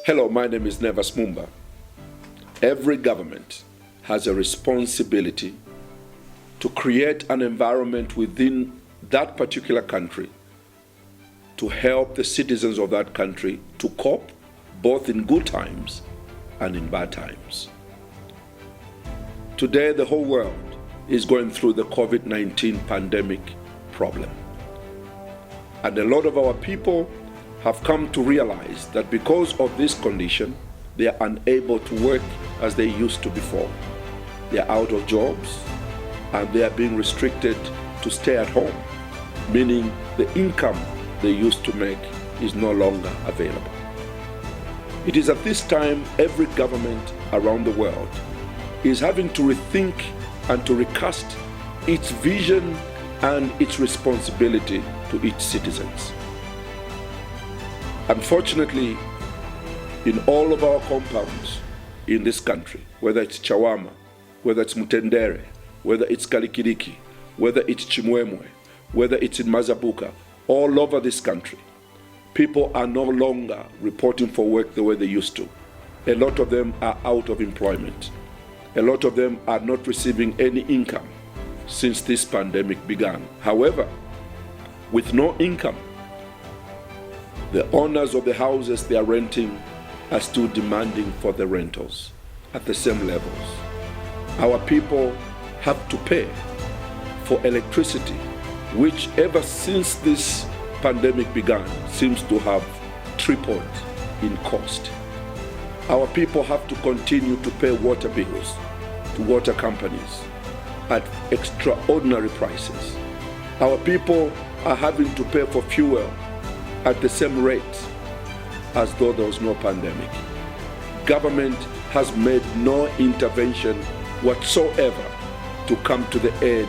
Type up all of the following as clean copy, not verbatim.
Hello, my name is Mumba. Every government has a responsibility to create an environment within that particular country to help the citizens of that country to cope both in good times and in bad times. Today, the whole world is going through the COVID-19 pandemic problem. And a lot of our people have come to realize that because of this condition, they are unable to work as they used to before. They are out of jobs and they are being restricted to stay at home, meaning the income they used to make is no longer available. It is at this time every government around the world is having to rethink and to recast its vision and its responsibility to its citizens. Unfortunately, in all of our compounds in this country, whether it's Chawama, whether it's Mutendere, whether it's Kalikiriki, whether it's Chimwemwe, whether it's in Mazabuka, all over this country, people are no longer reporting for work the way they used to. A lot of them are out of employment. A lot of them are not receiving any income since this pandemic began. However, with no income, the owners of the houses they are renting are still demanding for the rentals at the same levels. Our people have to pay for electricity, which ever since this pandemic began seems to have tripled in cost. Our people have to continue to pay water bills to water companies at extraordinary prices. Our people are having to pay for fuel at the same rate as though there was no pandemic. Government has made no intervention whatsoever to come to the aid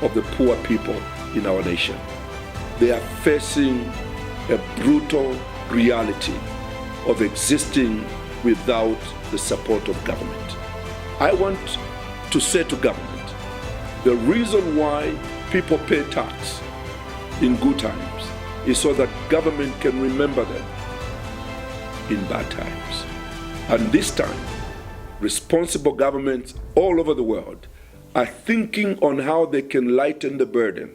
of the poor people in our nation. They are facing a brutal reality of existing without the support of government. I want to say to government, the reason why people pay tax in good times is so that government can remember them in bad times. And this time, responsible governments all over the world are thinking on how they can lighten the burden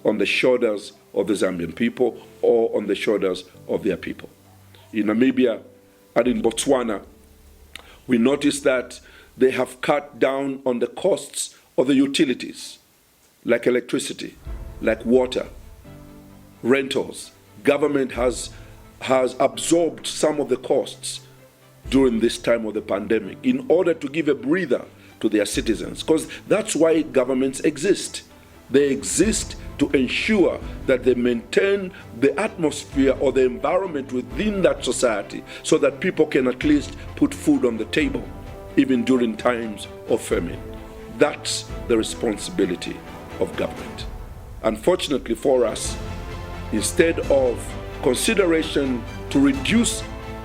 on the shoulders of the Zambian people or on the shoulders of their people. In Namibia and in Botswana, we noticed that they have cut down on the costs of the utilities, like electricity, like water, rentals. Government has absorbed some of the costs during this time of the pandemic in order to give a breather to their citizens, because that's why governments exist. They exist to ensure that they maintain the atmosphere or the environment within that society so that people can at least put food on the table, even during times of famine. That's the responsibility of government. Unfortunately for us, instead of consideration to reduce,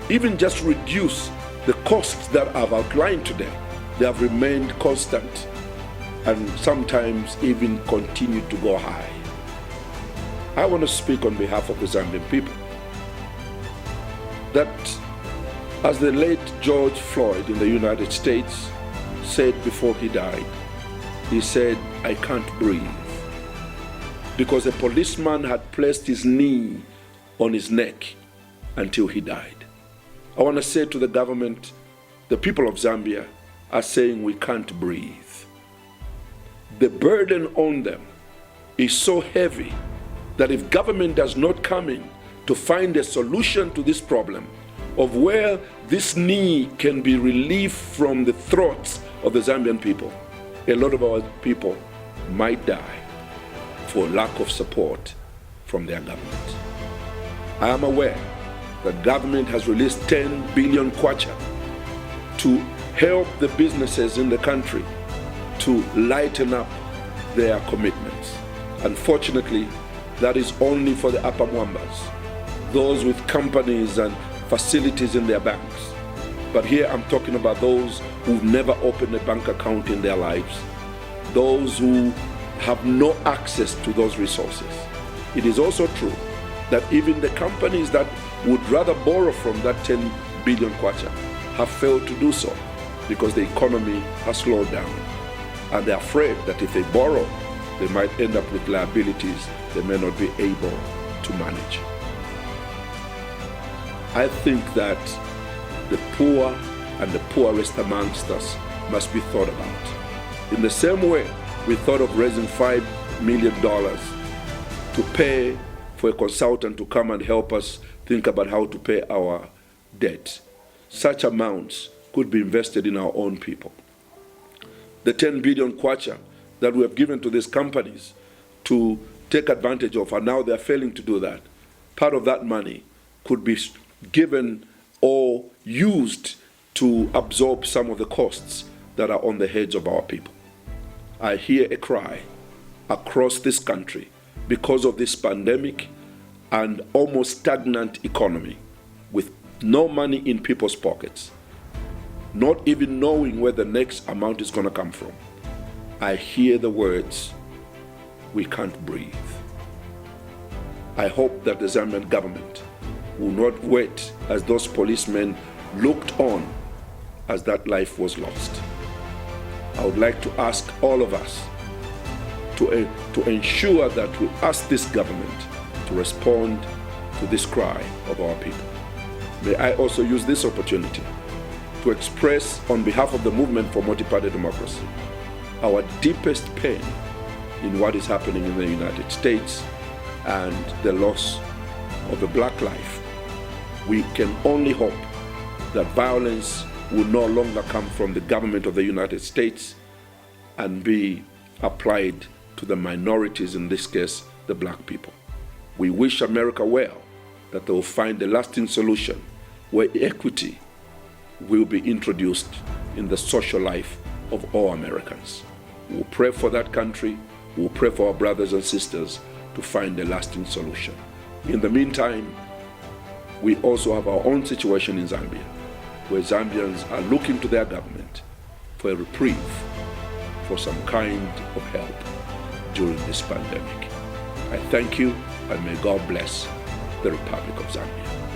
even just reduce the costs that I've outlined today, they have remained constant and sometimes even continue to go high. I want to speak on behalf of the Zambian people that as the late George Floyd in the United States said before he died, he said, "I can't breathe," because a policeman had placed his knee on his neck until he died. I want to say to the government, the people of Zambia are saying we can't breathe. The burden on them is so heavy that if government does not come in to find a solution to this problem of where this knee can be relieved from the throats of the Zambian people, a lot of our people might die for lack of support from their government. I am aware that government has released 10 billion kwacha to help the businesses in the country to lighten up their commitments. Unfortunately, that is only for the upper Mwambas, those with companies and facilities in their banks. But here I'm talking about those who've never opened a bank account in their lives, those who have no access to those resources. It is also true that even the companies that would rather borrow from that 10 billion kwacha have failed to do so because the economy has slowed down. And they're afraid that if they borrow, they might end up with liabilities they may not be able to manage. I think that the poor and the poorest amongst us must be thought about. In the same way we thought of raising $5 million to pay for a consultant to come and help us think about how to pay our debt. Such amounts could be invested in our own people. The 10 billion kwacha that we have given to these companies to take advantage of, and now they're failing to do that, part of that money could be given or used to absorb some of the costs that are on the heads of our people. I hear a cry across this country because of this pandemic and almost stagnant economy, with no money in people's pockets, not even knowing where the next amount is going to come from. I hear the words, we can't breathe. I hope that the Zambian government will not wait as those policemen looked on as that life was lost. I would like to ask all of us to ensure that we ask this government to respond to this cry of our people. May I also use this opportunity to express on behalf of the Movement for Multi-Party Democracy our deepest pain in what is happening in the United States and the loss of a black life. We can only hope that violence will no longer come from the government of the United States and be applied to the minorities, in this case, the black people. We wish America well, that they will find a lasting solution where equity will be introduced in the social life of all Americans. We'll pray for that country. We'll pray for our brothers and sisters to find a lasting solution. In the meantime, we also have our own situation in Zambia, where Zambians are looking to their government for a reprieve, for some kind of help during this pandemic. I thank you, and may God bless the Republic of Zambia.